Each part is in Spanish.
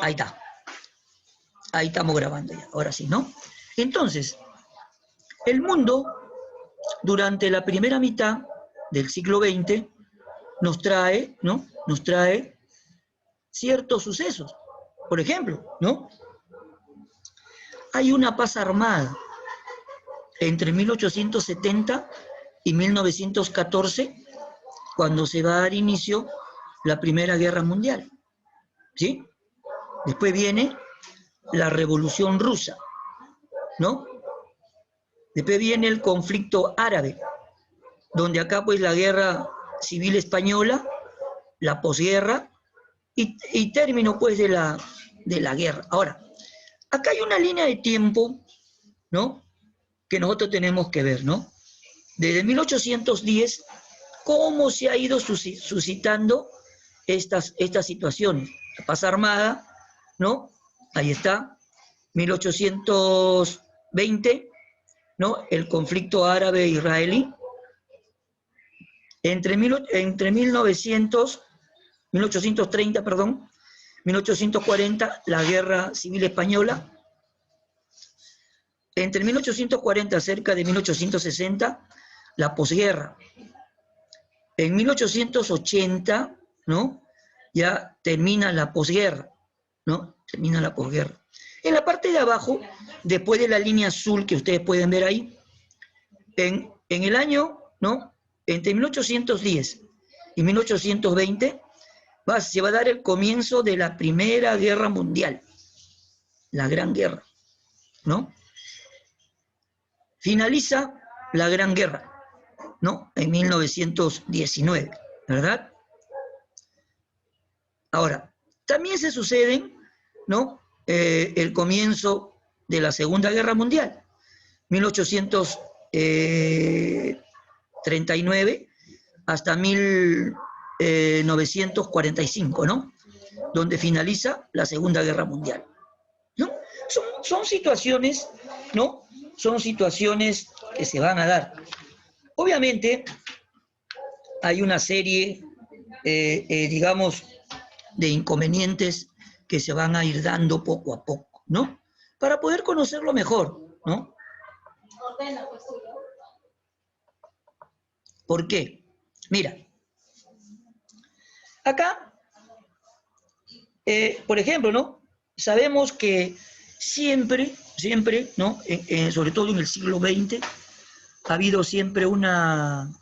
Ahí está. Ahí estamos grabando ya. Ahora sí, ¿no? Entonces, el mundo, durante la primera mitad del siglo XX, nos trae, ¿no? Nos trae ciertos sucesos. Por ejemplo, ¿no? Hay una paz armada entre 1870 y 1914, cuando se va a dar inicio la Primera Guerra Mundial, ¿sí? Después viene la Revolución Rusa, ¿no? Después viene el conflicto árabe, donde acá pues la Guerra Civil Española, la posguerra y término pues de la guerra. Ahora, acá hay una línea de tiempo, ¿no? Que nosotros tenemos que ver, ¿no? Desde 1810, cómo se ha ido suscitando estas situaciones. La paz armada, ¿no? Ahí está, 1820, ¿no? El conflicto árabe-israelí. Entre 1830, perdón, 1840, la Guerra Civil Española. Entre 1840, cerca de 1860, la posguerra. En 1880, ¿no? Ya termina la posguerra, ¿no? Termina la posguerra. En la parte de abajo, después de la línea azul que ustedes pueden ver ahí, en el año, ¿no? Entre 1810 y 1820, se va a dar el comienzo de la Primera Guerra Mundial, la Gran Guerra, ¿no? Finaliza la Gran Guerra, ¿no? En 1919, ¿verdad? Ahora, también se suceden, ¿no? El comienzo de la Segunda Guerra Mundial, 1839 hasta 1945, ¿no? Donde finaliza la Segunda Guerra Mundial, ¿no? Son situaciones, ¿no? Son situaciones que se van a dar. Obviamente, hay una serie, digamos, de inconvenientes que se van a ir dando poco a poco, ¿no? Para poder conocerlo mejor, ¿no? ¿Por qué? Mira, acá, por ejemplo, ¿no? Sabemos que siempre, ¿no? Sobre todo en el siglo XX, ha habido siempre una,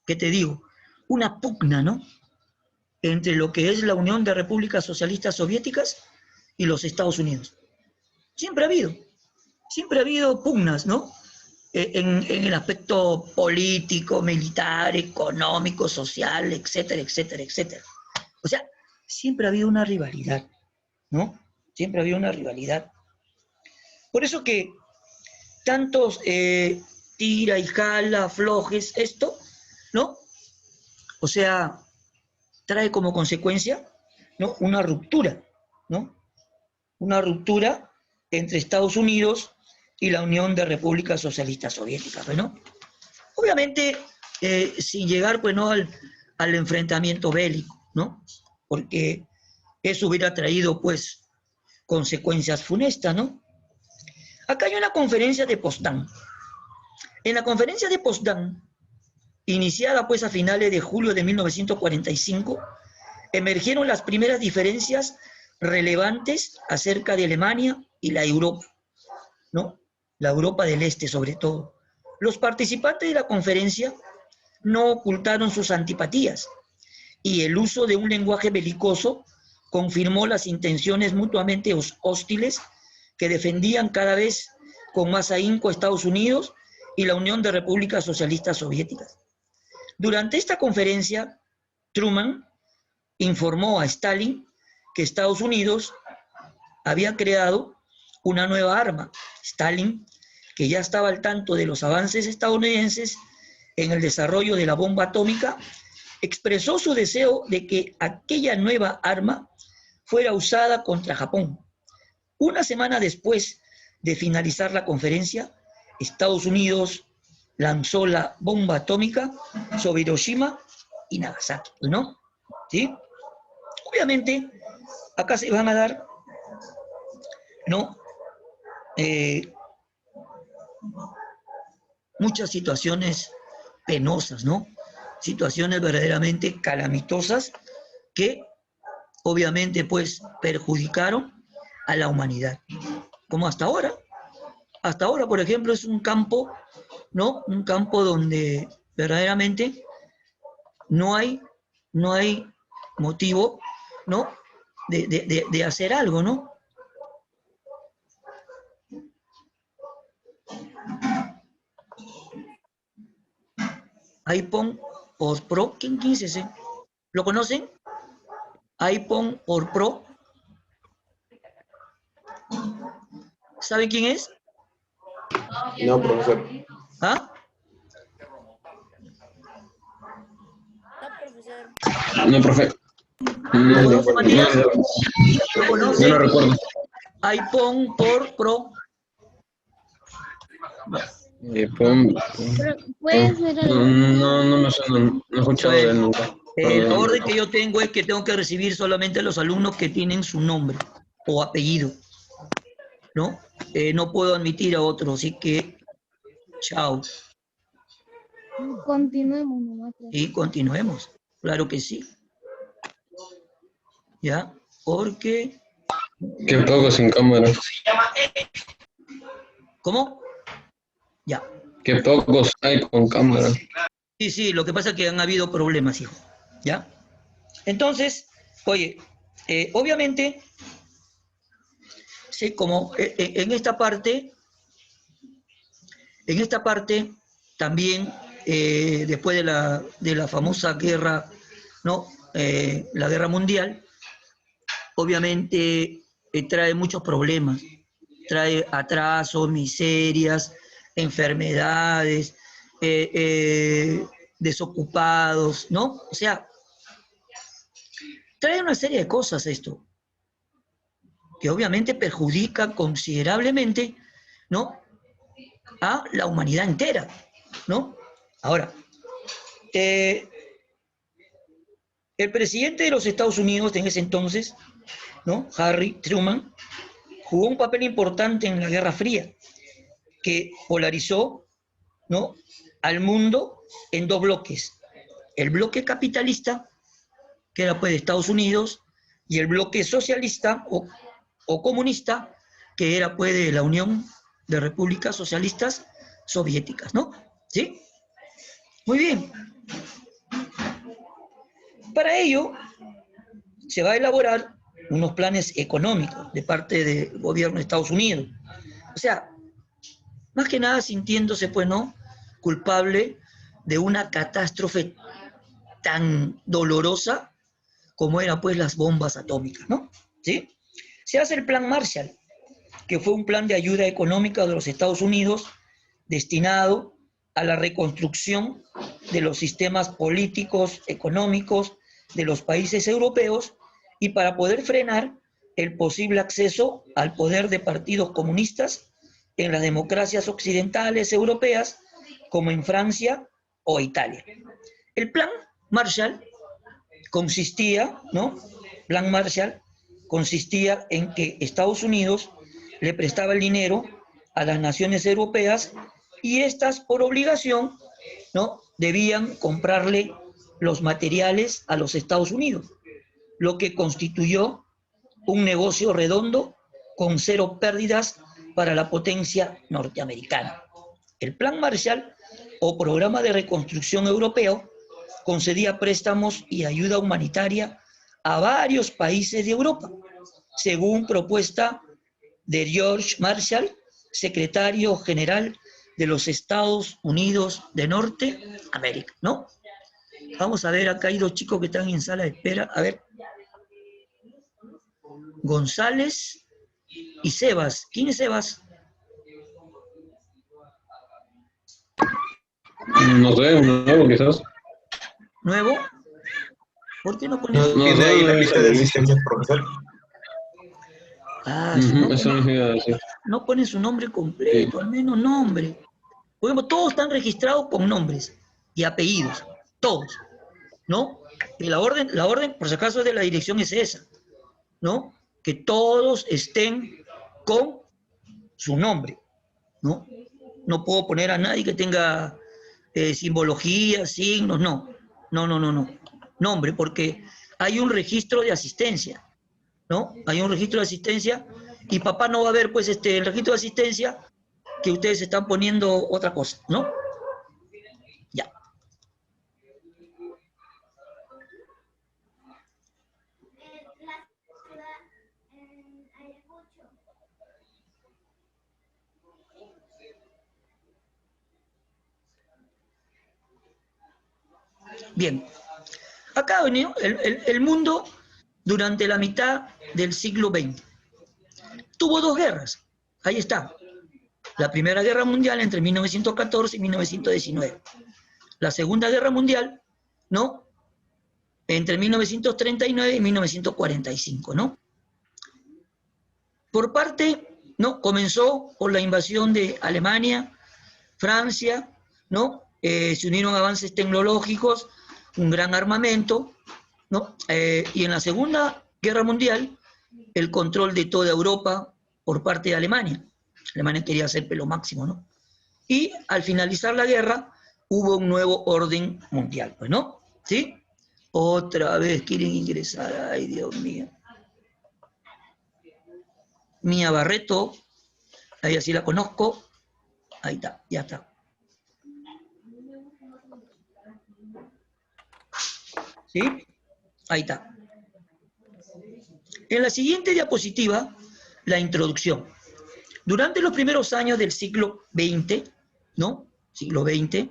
¿qué te digo? Una pugna, ¿no? Entre lo que es la Unión de Repúblicas Socialistas Soviéticas y los Estados Unidos. Siempre ha habido pugnas, ¿no? En el aspecto político, militar, económico, social, etcétera, etcétera, etcétera. O sea, siempre ha habido una rivalidad, ¿no? Siempre ha habido una rivalidad. Por eso que tantos tira y jala, aflojes, esto, ¿no? O sea, trae como consecuencia, ¿no? Una ruptura, ¿no? Una ruptura entre Estados Unidos y la Unión de Repúblicas Socialistas Soviéticas, ¿no? Obviamente, sin llegar, pues, ¿no? al enfrentamiento bélico, ¿no? Porque eso hubiera traído, pues, consecuencias funestas, ¿no? Acá hay una conferencia de Potsdam. En la conferencia de Potsdam, iniciada, pues, a finales de julio de 1945, emergieron las primeras diferencias relevantes acerca de Alemania y la Europa, ¿no? La Europa del Este, sobre todo. Los participantes de la conferencia no ocultaron sus antipatías y el uso de un lenguaje belicoso confirmó las intenciones mutuamente hostiles que defendían cada vez con más ahínco Estados Unidos y la Unión de Repúblicas Socialistas Soviéticas. Durante esta conferencia, Truman informó a Stalin que Estados Unidos había creado una nueva arma. Stalin, que ya estaba al tanto de los avances estadounidenses en el desarrollo de la bomba atómica, expresó su deseo de que aquella nueva arma fuera usada contra Japón. Una semana después de finalizar la conferencia, Estados Unidos lanzó la bomba atómica sobre Hiroshima y Nagasaki, ¿no? ¿Sí? Obviamente, acá se van a dar, ¿no? Muchas situaciones penosas, ¿no? Situaciones verdaderamente calamitosas que obviamente pues perjudicaron a la humanidad. Como hasta ahora. Hasta ahora, por ejemplo, es un campo, ¿no? Un campo donde verdaderamente no hay, no hay motivo, ¿no? De hacer algo, ¿no? iPhone por Pro, ¿quién es ese? ¿Lo conocen? iPhone por Pro. ¿Saben quién es? No, profesor. ¿Ah? No, profe. ¿Lo No, conoce, Matías? ¿Lo no conoce? lo recuerdo. iPhone por Pro. Puede ser algo. No me suena, no he escuchado de él Bueno, nunca. la Perdón. orden que yo tengo es que tengo que recibir solamente a los alumnos que tienen su nombre o apellido, ¿no? No puedo admitir a otros, así que chao. Continuemos nomás. Y continuemos. Claro que sí. ¿Ya? Porque... Qué poco sin cámara. ¿Cómo? Ya. Qué pocos hay con cámara. Sí, sí, lo que pasa es que han habido problemas, hijo. ¿Ya? Entonces, oye, obviamente, sí, como en esta parte también, después de la famosa guerra, ¿no? La guerra mundial, obviamente trae muchos problemas, trae atrasos, miserias, enfermedades, desocupados, ¿no? O sea, trae una serie de cosas esto, que obviamente perjudica considerablemente, ¿no? A la humanidad entera, ¿no? Ahora, el presidente de los Estados Unidos en ese entonces, ¿no? Harry Truman, jugó un papel importante en la Guerra Fría, que polarizó, ¿no? Al mundo en dos bloques. El bloque capitalista, que era pues de Estados Unidos, y el bloque socialista o comunista, que era pues de la Unión de Repúblicas Socialistas Soviéticas, ¿no? ¿Sí? Muy bien. Para ello, se va a elaborar unos planes económicos de parte del gobierno de Estados Unidos. O sea, más que nada sintiéndose, pues, ¿no? Culpable de una catástrofe tan dolorosa como eran, pues, las bombas atómicas, ¿no? ¿Sí? Se hace el Plan Marshall, que fue un plan de ayuda económica de los Estados Unidos destinado a la reconstrucción de los sistemas políticos, económicos de los países europeos y para poder frenar el posible acceso al poder de partidos comunistas en las democracias occidentales europeas como en Francia o Italia. El plan Marshall consistía, ¿no? Plan Marshall consistía en que Estados Unidos le prestaba el dinero a las naciones europeas y estas por obligación, ¿no? Debían comprarle los materiales a los Estados Unidos, lo que constituyó un negocio redondo con cero pérdidas para la potencia norteamericana. El Plan Marshall o Programa de Reconstrucción Europeo concedía préstamos y ayuda humanitaria a varios países de Europa, según propuesta de George Marshall, secretario general de los Estados Unidos de Norteamérica, ¿no? Vamos a ver, acá hay dos chicos que están en sala de espera. A ver. González y Sebas. ¿Quién es Sebas? No sé, un nuevo quizás. ¿Nuevo? ¿Por qué no pones? ¿No No tiene ahí sé, la no he lista visto de la lista. asistencia, profesor? Ah, si no, Eso no iba a decir. no pone su nombre Sí. completo, al menos nombre. Por ejemplo, todos están registrados con nombres y apellidos, todos, ¿no? Y la orden, por si acaso, de la dirección es esa. ¿no? Que todos estén con su nombre, ¿no? No puedo poner a nadie que tenga simbología, signos, no. No, no, no, no. Nombre, porque hay un registro de asistencia, ¿no? Hay un registro de asistencia y papá no va a ver, pues, el registro de asistencia que ustedes están poniendo otra cosa, ¿no? Ya. Bien. Acá venido el mundo durante la mitad del siglo XX. Tuvo dos guerras. Ahí está. La Primera Guerra Mundial entre 1914 y 1919. La Segunda Guerra Mundial, ¿no? Entre 1939 y 1945, ¿no? Por parte, ¿no? Comenzó por la invasión de Alemania, Francia, ¿no? Se unieron avances tecnológicos, un gran armamento, ¿no? Y en la Segunda Guerra Mundial, el control de toda Europa por parte de Alemania. Alemania quería hacer lo máximo, ¿no? Y al finalizar la guerra, hubo un nuevo orden mundial, pues, ¿no? ¿Sí? Otra vez quieren ingresar, ay, Dios mío. Mía Barreto, ahí así la conozco, ahí está, ya está. ¿Sí? Ahí está. En la siguiente diapositiva, la introducción. Durante los primeros años del siglo XX, ¿no? Siglo XX,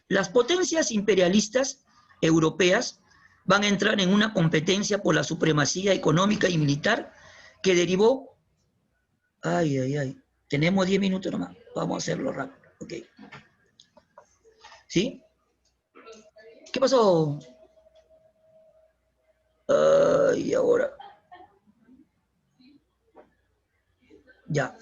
las potencias imperialistas europeas van a entrar en una competencia por la supremacía económica y militar que derivó... Ay, ay, ay. Tenemos 10 minutos nomás. Vamos a hacerlo rápido. Ok. ¿Sí? ¿Qué pasó? Y ahora. Ya.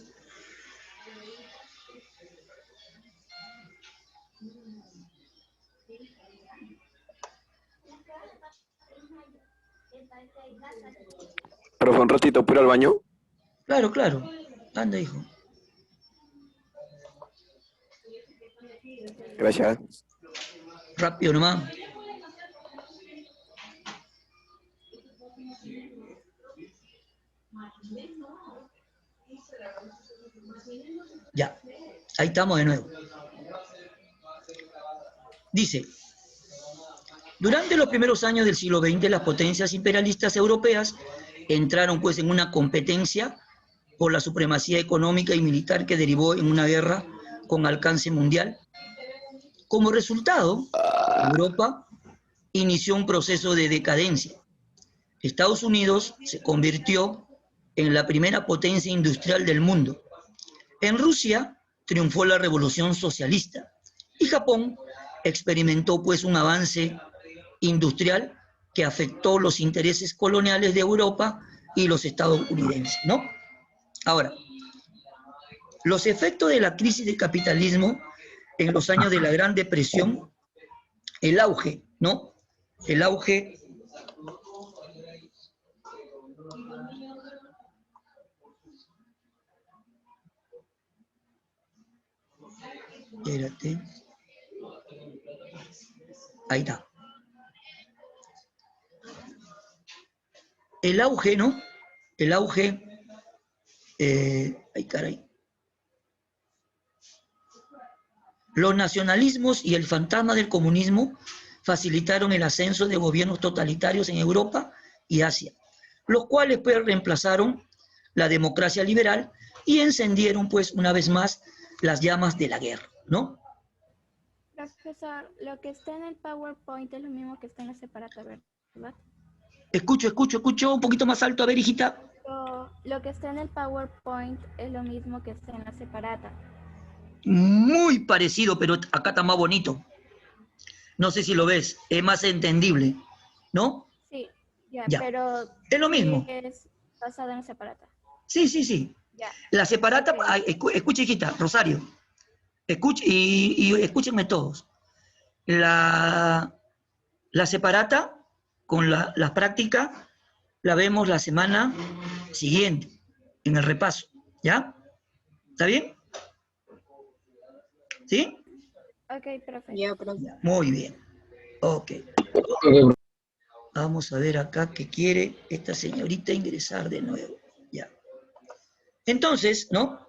Profe, un ratito, ¿puedo ir al baño? Claro, claro. Anda, hijo. Gracias. Rápido nomás. Ya. Ahí estamos de nuevo. Dice, durante los primeros años del siglo XX, las potencias imperialistas europeas entraron pues en una competencia por la supremacía económica y militar que derivó en una guerra con alcance mundial. Como resultado, Europa inició un proceso de decadencia. Estados Unidos se convirtió en la primera potencia industrial del mundo. En Rusia triunfó la revolución socialista y Japón experimentó pues un avance industrial que afectó los intereses coloniales de Europa y los estadounidenses, ¿no? Ahora, los efectos de la crisis del capitalismo en los años de la Gran Depresión, el auge, ¿no? El auge espérate. Ahí está. El auge, ¿no? El auge, ay caray. Los nacionalismos y el fantasma del comunismo facilitaron el ascenso de gobiernos totalitarios en Europa y Asia, los cuales pues reemplazaron la democracia liberal y encendieron pues una vez más las llamas de la guerra, ¿no? Profesor, lo que está en el PowerPoint es lo mismo que está en la separata, ¿verdad? Escucho, un poquito más alto, a ver, hijita. Lo que está en el PowerPoint es lo mismo que está en la separata. Muy parecido, pero acá está más bonito. No sé si lo ves, es más entendible, ¿no? Sí, ya, Ya. pero Es lo mismo. es basado en la separata. Sí, sí, sí. Ya. La separata, Okay. escucha, hijita, Rosario, escuche, y escúchenme todos. La La separata, con la práctica, la vemos la semana siguiente, en el repaso, ¿ya? ¿Está bien? ¿Sí? Ok, profe. Ya, profe. Ya, muy bien. Ok. Ok, Vamos a ver acá qué quiere esta señorita ingresar de nuevo. Ya. Entonces, ¿no?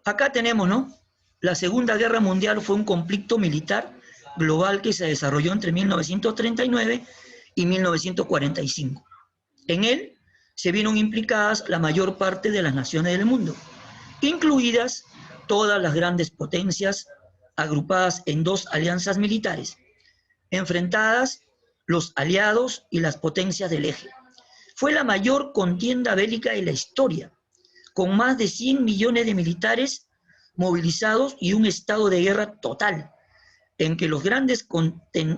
Acá tenemos, ¿no? La Segunda Guerra Mundial fue un conflicto militar global que se desarrolló entre 1939 y 1945. En él se vieron implicadas la mayor parte de las naciones del mundo, incluidas todas las grandes potencias agrupadas en dos alianzas militares, enfrentadas los aliados y las potencias del eje. Fue la mayor contienda bélica de la historia, con más de 100 millones de militares movilizados y un estado de guerra total, en que los grandes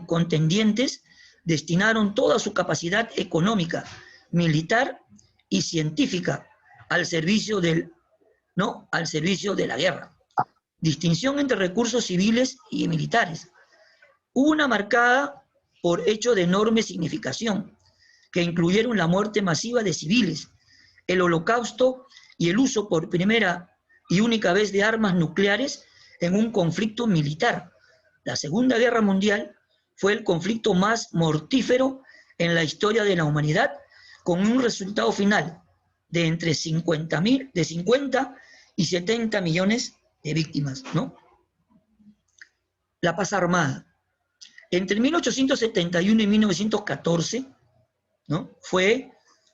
contendientes destinaron toda su capacidad económica, militar y científica al servicio al servicio de la guerra. Distinción entre recursos civiles y militares. Hubo una marcada por hechos de enorme significación, que incluyeron la muerte masiva de civiles, el holocausto y el uso por primera y única vez de armas nucleares en un conflicto militar. La Segunda Guerra Mundial fue el conflicto más mortífero en la historia de la humanidad, con un resultado final de entre 50 y 70 millones de víctimas, ¿no? La paz armada. Entre 1871 y 1914, ¿no? Fue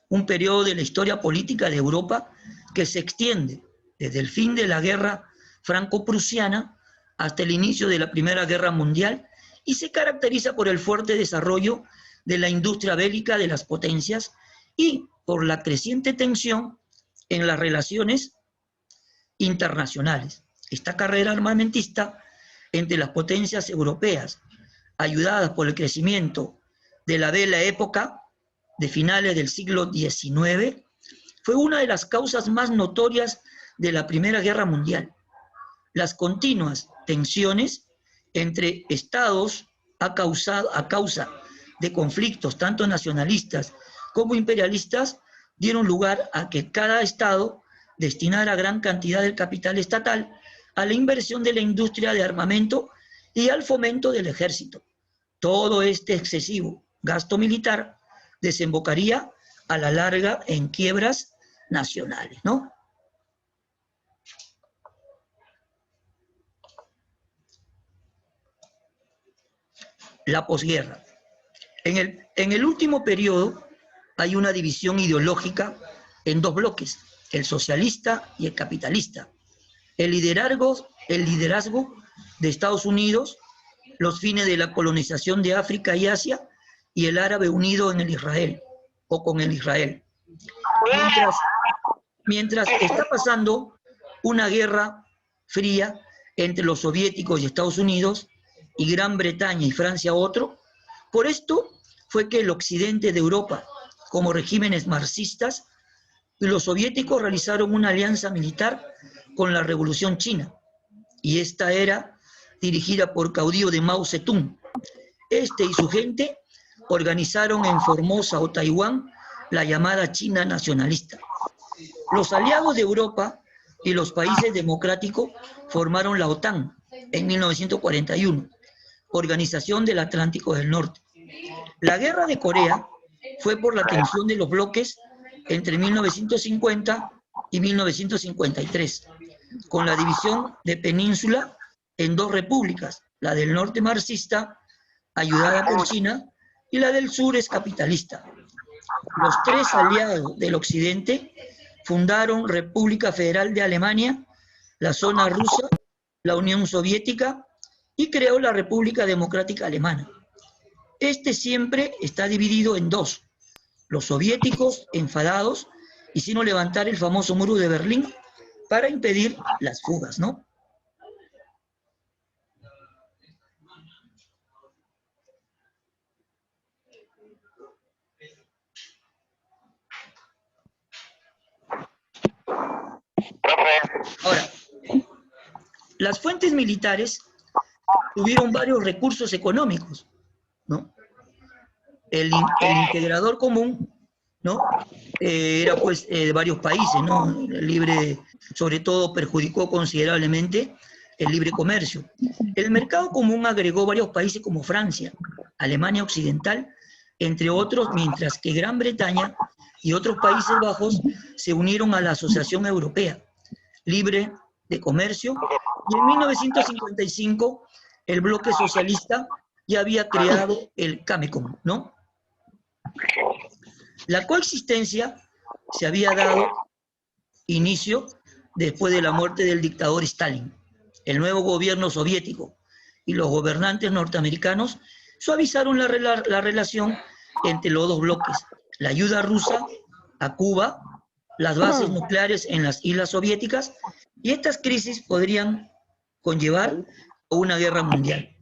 un periodo de la historia política de Europa que se extiende desde el fin de la guerra franco-prusiana hasta el inicio de la Primera Guerra Mundial y se caracteriza por el fuerte desarrollo de la industria bélica de las potencias y por la creciente tensión en las relaciones internacionales. Esta carrera armamentista entre las potencias europeas, ayudadas por el crecimiento de la bella época de finales del siglo XIX, fue una de las causas más notorias de la Primera Guerra Mundial. Las continuas tensiones entre estados a causa de conflictos tanto nacionalistas como imperialistas dieron lugar a que cada estado destinara gran cantidad del capital estatal a la inversión de la industria de armamento y al fomento del ejército. Todo este excesivo gasto militar desembocaría a la larga en quiebras nacionales, ¿no? La posguerra. En el último periodo hay una división ideológica en dos bloques, el socialista y el capitalista. El liderazgo de Estados Unidos, los fines de la colonización de África y Asia, y el árabe unido en el Israel, o con el Israel. Mientras está pasando una guerra fría entre los soviéticos y Estados Unidos, y Gran Bretaña y Francia otro, por esto fue que el occidente de Europa, como regímenes marxistas, y los soviéticos realizaron una alianza militar con la Revolución China, y esta era dirigida por caudillo de Mao Zedong. Este y su gente organizaron en Formosa o Taiwán la llamada China nacionalista. Los aliados de Europa y los países democráticos formaron la OTAN en 1941, Organización del Atlántico del Norte. La guerra de Corea fue por la tensión de los bloques entre 1950 y 1953, con la división de península en dos repúblicas, la del norte marxista, ayudada por China, y la del sur es capitalista. Los tres aliados del occidente fundaron República Federal de Alemania, la zona rusa, la Unión Soviética y creó la República Democrática Alemana. Este siempre está dividido en dos. Los soviéticos enfadados hicieron levantar el famoso muro de Berlín para impedir las fugas, ¿no? Ahora, las fuentes militares tuvieron varios recursos económicos ¿no? El integrador común, ¿no? Era pues de varios países, ¿no? El libre, sobre todo, perjudicó considerablemente el libre comercio. El mercado común agregó varios países como Francia, Alemania Occidental, entre otros, mientras que Gran Bretaña y otros Países Bajos se unieron a la Asociación Europea Libre de Comercio, y en 1955 el bloque socialista ya había creado el CAMECOM, ¿no? La coexistencia se había dado inicio después de la muerte del dictador Stalin. El nuevo gobierno soviético y los gobernantes norteamericanos suavizaron la relación entre los dos bloques. La ayuda rusa a Cuba, las bases nucleares en las islas soviéticas, y estas crisis podrían conllevar a una guerra mundial.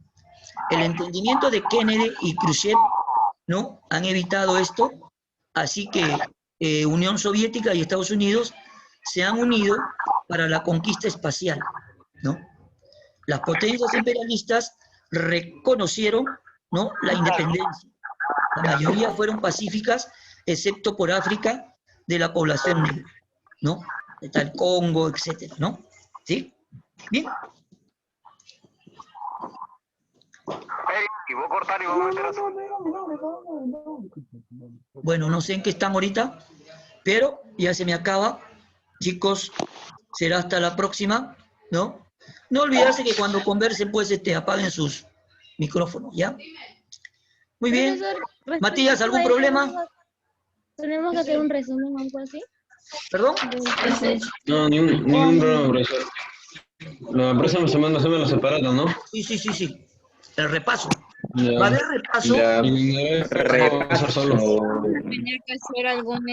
El entendimiento de Kennedy y Khrushchev, ¿no?, han evitado esto, así que Unión Soviética y Estados Unidos se han unido para la conquista espacial, ¿no? Las potencias imperialistas reconocieron, ¿no?, la independencia. La mayoría fueron pacíficas, excepto por África, de la población negra, ¿no? Está el Congo, etcétera, ¿no? ¿Sí? Bien. Y vos cortar y vamos a meter así. Bueno, no sé en qué están ahorita, pero ya se me acaba. Chicos, será hasta la próxima, ¿no? No olvidarse que cuando conversen, pues, apaguen sus micrófonos, ¿ya? Muy bien. Profesor, Matías, ¿algún problema? ¿Tenemos que hacer un resumen o algo así? ¿Perdón? No, ningún problema, profesor. La próxima semana hacemos la separata, ¿no? Sí. El repaso. Ya. Va a haber repaso. Ya, Y repaso. solo. Tenía que hacer algún